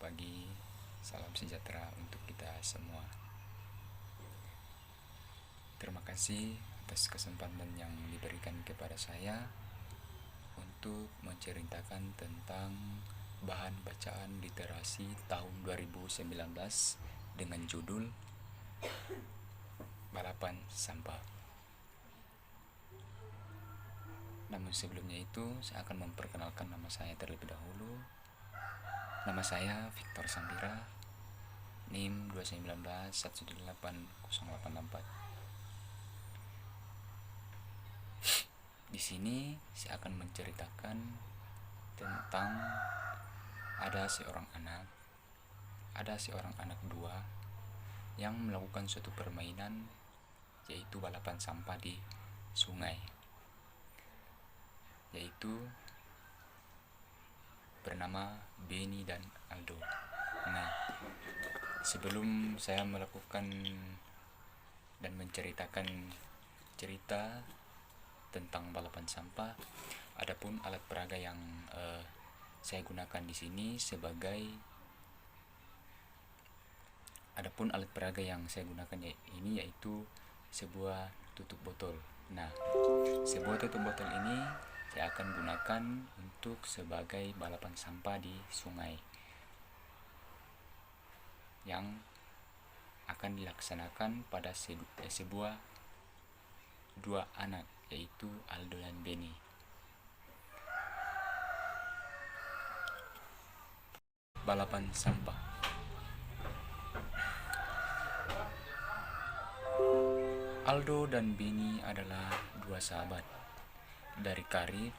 pagi, salam sejahtera untuk kita semua. Terima kasih atas kesempatan yang diberikan kepada saya untuk menceritakan tentang bahan bacaan literasi tahun 2019 dengan judul Balapan Sampah. Namun sebelumnya itu, saya akan memperkenalkan nama saya terlebih dahulu. Nama saya Victor Sambira, NIM 219118084. Di sini saya akan menceritakan tentang ada seorang anak dua yang melakukan suatu permainan, yaitu balapan sampah di sungai, yaitu bernama Benny dan Aldo. Nah, sebelum saya melakukan dan menceritakan cerita tentang balapan sampah, adapun alat peraga yang saya gunakan di sini yaitu sebuah tutup botol. Nah, sebuah tutup botol ini saya akan gunakan untuk sebagai balapan sampah di sungai yang akan dilaksanakan pada sebuah dua anak, yaitu Aldo dan Benny. Balapan sampah. Aldo dan Benny adalah dua sahabat dari Karib.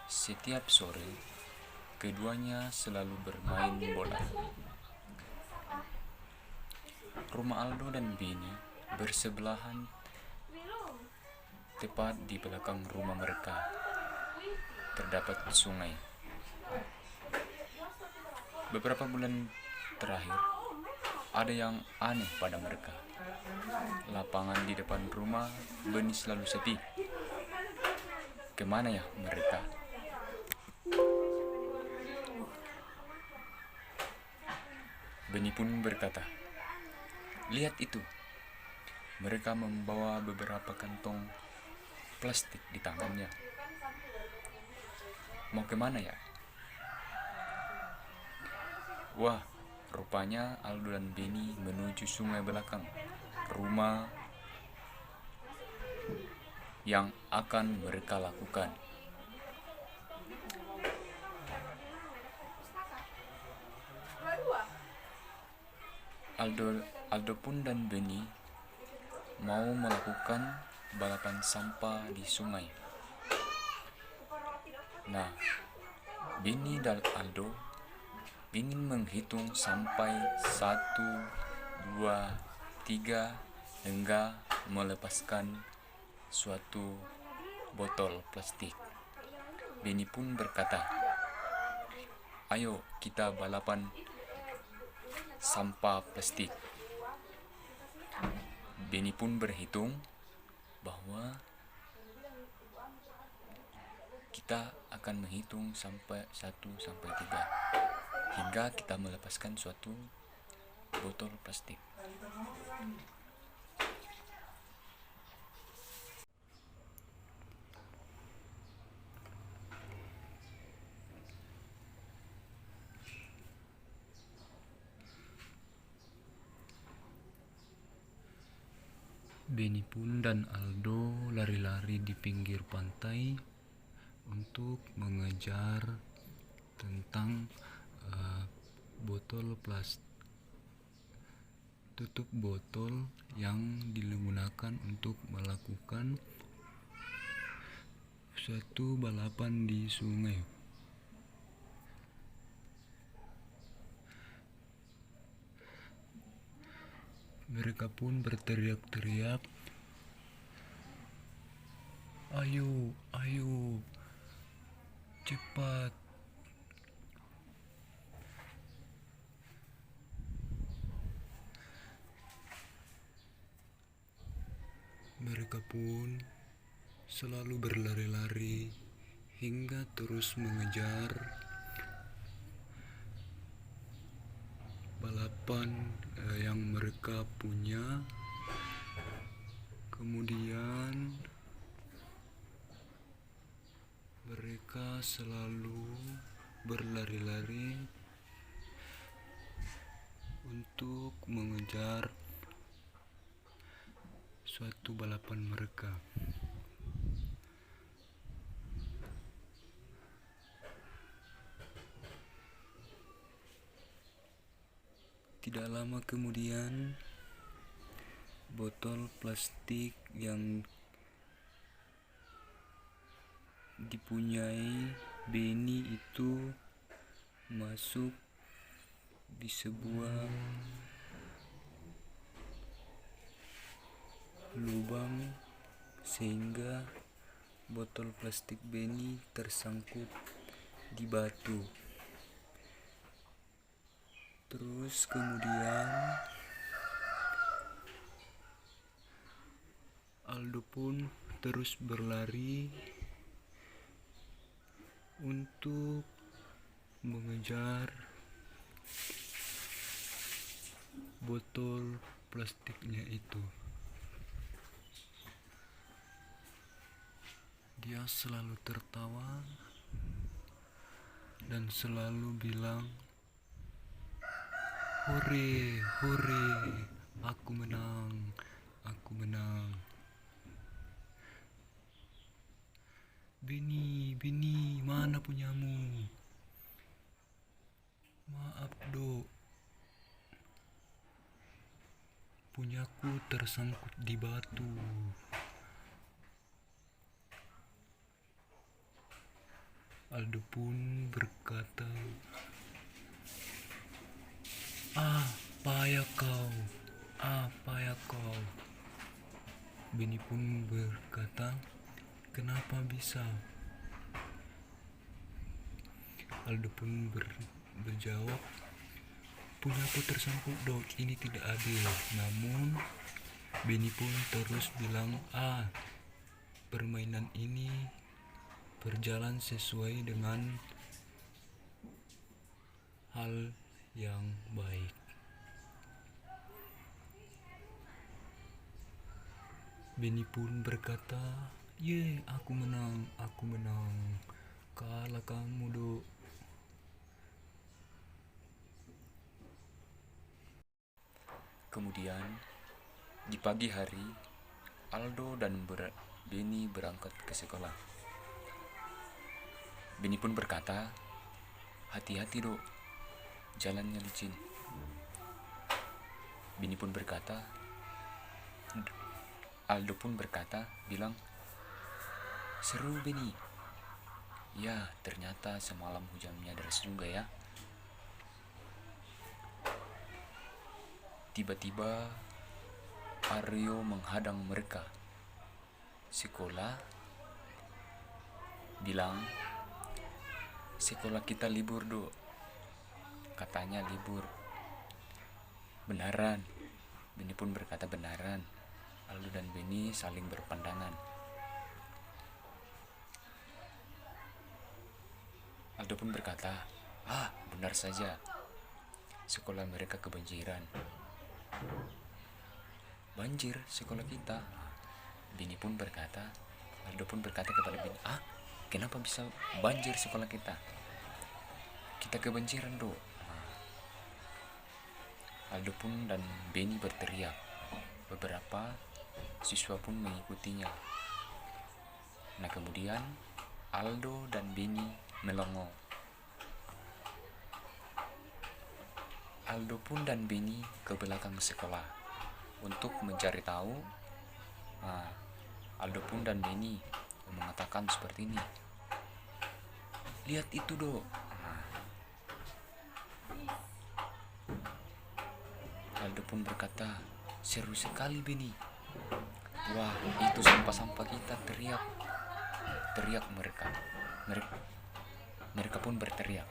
Setiap sore, keduanya selalu bermain bola. Rumah Aldo dan Benny bersebelahan. Tepat di belakang rumah mereka terdapat sungai. Beberapa bulan terakhir, ada yang aneh pada mereka. Lapangan di depan rumah Benny selalu sepi. Kemana ya mereka? Benny pun berkata, "Lihat itu." Mereka membawa beberapa kantong plastik di tangannya. Mau kemana ya? Wah, rupanya Aldo dan Benny menuju sungai belakang rumah yang akan mereka lakukan. Aldo pun dan Benny mau melakukan balapan sampah di sungai. Nah, Benny dan Aldo ingin menghitung sampai 1, 2, 3 hingga melepaskan suatu botol plastik. Benny pun berkata, "Ayo kita balapan sampah plastik." Benny pun berhitung bahwa kita akan menghitung sampai 1 sampai 3 hingga kita melepaskan suatu botol plastik. Benny pun dan Aldo lari-lari di pinggir pantai untuk mengejar tentang tutup botol yang digunakan untuk melakukan suatu balapan di sungai. Mereka pun berteriak-teriak, "Ayo, ayo, cepat." Mereka pun selalu berlari-lari hingga terus mengejar balapan yang mereka punya. Kemudian mereka selalu berlari-lari untuk mengejar suatu balapan mereka. Tidak lama kemudian, botol plastik yang dipunyai Benny itu masuk di sebuah lubang sehingga botol plastik Benny tersangkut di batu. Terus kemudian Aldo pun terus berlari untuk mengejar botol plastiknya itu. Dia selalu tertawa dan selalu bilang, "Hore, hore, aku menang, aku menang. Benny, mana punyamu? Maaf, Dok. Punyaku tersangkut di batu." Aldo pun berkata, "Payah kau. Benny pun berkata, "Kenapa bisa?" Aldo pun berjawab, "Punyaku tersangkut, Dok. Ini tidak adil." Namun Benny pun terus bilang, permainan ini berjalan sesuai dengan hal yang baik. Benny pun berkata, "Ye, aku menang. Kalah kamu, Dok." Kemudian di pagi hari, Aldo dan Benny berangkat ke sekolah. Benny pun berkata, "Hati-hati, Dok. Jalannya licin." Benny pun berkata, Aldo pun bilang, "Seru, Benny." Ya, ternyata semalam hujannya deras juga ya. Tiba-tiba Aryo menghadang mereka. Sekolah bilang, "Sekolah kita libur, Dok." Katanya libur. "Benaran?" Benny pun berkata, "Benaran." Aldo dan Benny saling berpandangan. Aldo pun berkata, "Benar saja. Sekolah mereka kebanjiran." "Banjir sekolah kita?" Aldo pun berkata kepada Benny, "Kenapa bisa banjir sekolah kita? Kita kebanjiran, Dok." Aldo pun dan Benny berteriak. Beberapa siswa pun mengikutinya. Nah, kemudian Aldo dan Benny melongo. Aldo pun dan Benny ke belakang sekolah untuk mencari tahu. Aldo pun dan Benny mengatakan seperti ini, "Lihat itu, Dok." Aldo pun berkata, "Seru sekali, Benny." "Wah, itu sampah-sampah kita," teriak mereka. Mereka pun berteriak.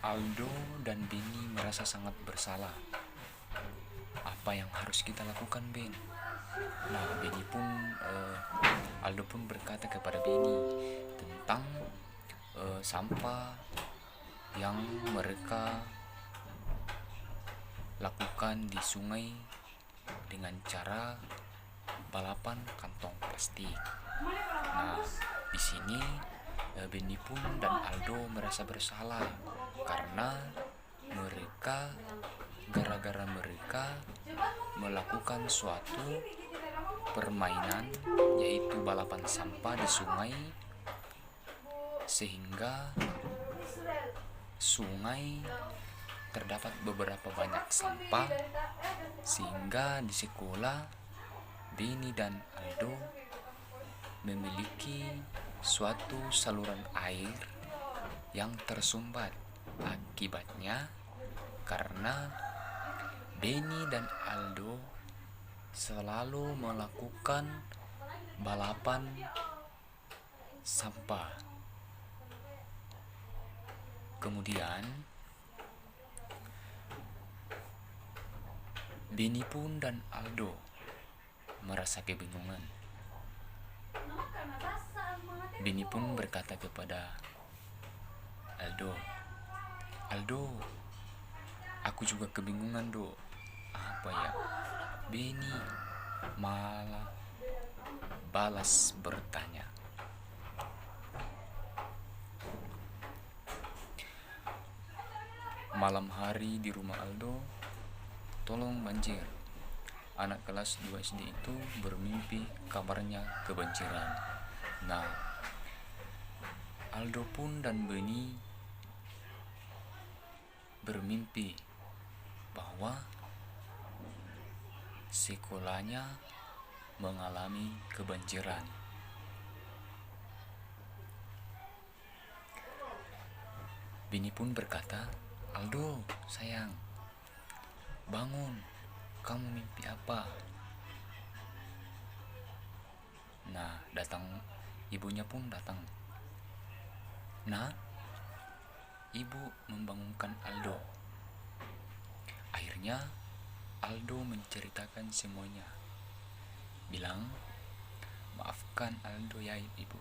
Aldo dan Benny merasa sangat bersalah. "Apa yang harus kita lakukan, Ben?" Nah, Aldo pun berkata kepada Benny tentang sampah yang mereka lakukan di sungai dengan cara balapan kantong plastik. Nah, di sini Benny pun dan Aldo merasa bersalah karena gara-gara mereka melakukan suatu permainan, yaitu balapan sampah di sungai, sehingga sungai terdapat beberapa banyak sampah, sehingga di sekolah Benny dan Aldo memiliki suatu saluran air yang tersumbat. Akibatnya karena Benny dan Aldo selalu melakukan balapan sampah. Kemudian Benny pun dan Aldo merasa kebingungan. Benny pun berkata kepada Aldo, "Aldo, aku juga kebingungan, Do. Apa ya?" Benny malah balas bertanya, "Malam hari di rumah Aldo tolong banjir. Anak kelas 2 SD itu bermimpi kabarnya kebanjiran." Nah, Aldo pun dan Benny bermimpi bahwa sekolahnya mengalami kebanjiran. Benny pun berkata, "Aldo, sayang, bangun, kamu mimpi apa?" Nah, ibunya pun datang. Nah, ibu membangunkan Aldo. Akhirnya Aldo menceritakan semuanya. Bilang, "Maafkan Aldo ya ibu.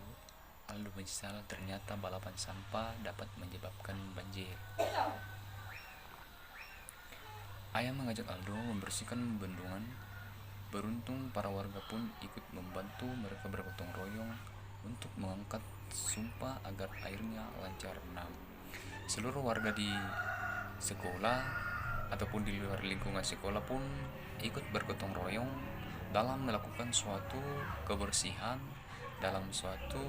Aldo menyesal, ternyata balapan sampah dapat menyebabkan banjir." Ayah mengajak Aldo membersihkan bendungan. Beruntung para warga pun ikut membantu. Mereka bergotong royong untuk mengangkat sumpa agar airnya lancar. Nah, seluruh warga di sekolah ataupun di luar lingkungan sekolah pun ikut bergotong royong dalam melakukan suatu kebersihan dalam suatu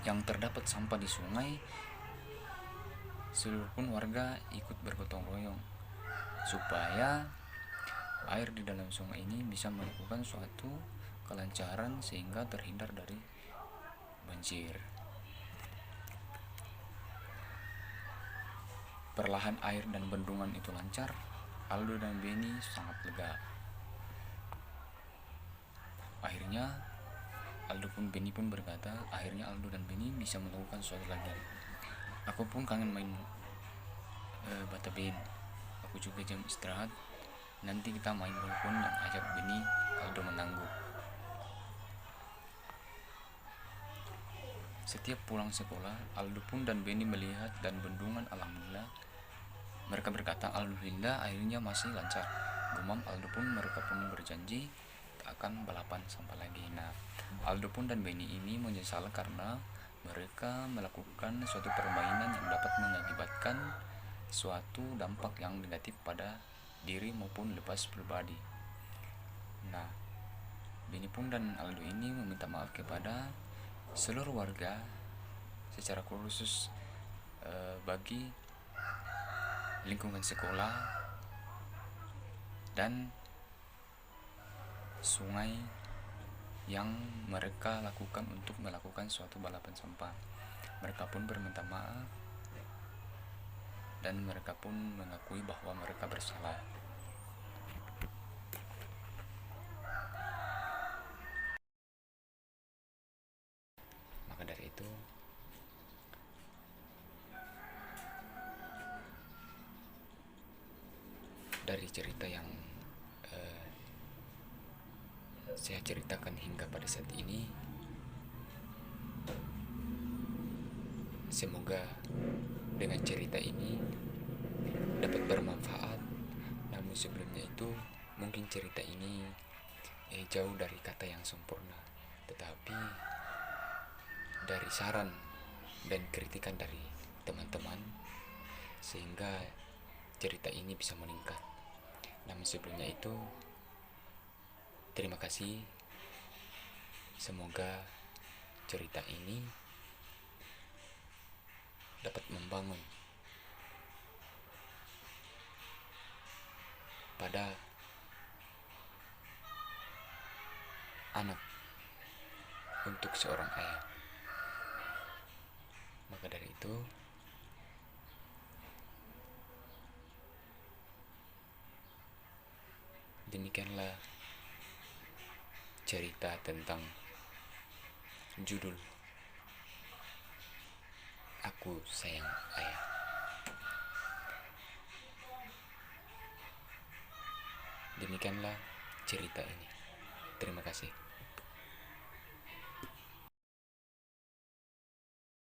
yang terdapat sampah di sungai. Seluruh pun warga ikut bergotong royong supaya air di dalam sungai ini bisa melakukan suatu kelancaran sehingga terhindar dari banjir. Perlahan air dan bendungan itu lancar. Aldo dan Benny sangat lega. Akhirnya Benny pun berkata, akhirnya Aldo dan Benny bisa melakukan sesuatu lagi. "Aku pun kangen main bata ben. Aku juga jam istirahat. Nanti kita main bola pun," yang ajak Benny. Aldo mengangguk. Setiap pulang sekolah, Aldo pun dan Benny melihat dan bendungan. Alhamdulillah, mereka berkata, "Alhamdulillah akhirnya masih lancar." Gumam Aldo pun. Mereka pun berjanji tak akan balapan sampah lagi. Nah, Aldo pun dan Benny ini menyesal karena mereka melakukan suatu permainan yang dapat mengakibatkan suatu dampak yang negatif pada diri maupun lepas pribadi. Nah, Benny pun dan Aldo ini meminta maaf kepada seluruh warga, secara khusus bagi lingkungan sekolah dan sungai yang mereka lakukan untuk melakukan suatu balapan sampah. Mereka pun berminta maaf dan mereka pun mengakui bahwa mereka bersalah. Maka dari itu, dari cerita yang saya ceritakan hingga pada saat ini, Semoga dengan cerita ini dapat bermanfaat. Namun sebelumnya itu mungkin cerita ini jauh dari kata yang sempurna, tetapi dari saran dan kritikan dari teman-teman sehingga cerita ini bisa meningkat. Namun sebelumnya itu terima kasih. Semoga cerita ini dapat membangun pada anak untuk seorang ayah. Maka dari itu, demikianlah cerita tentang judul Aku Sayang Ayah. Demikianlah cerita ini. Terima kasih.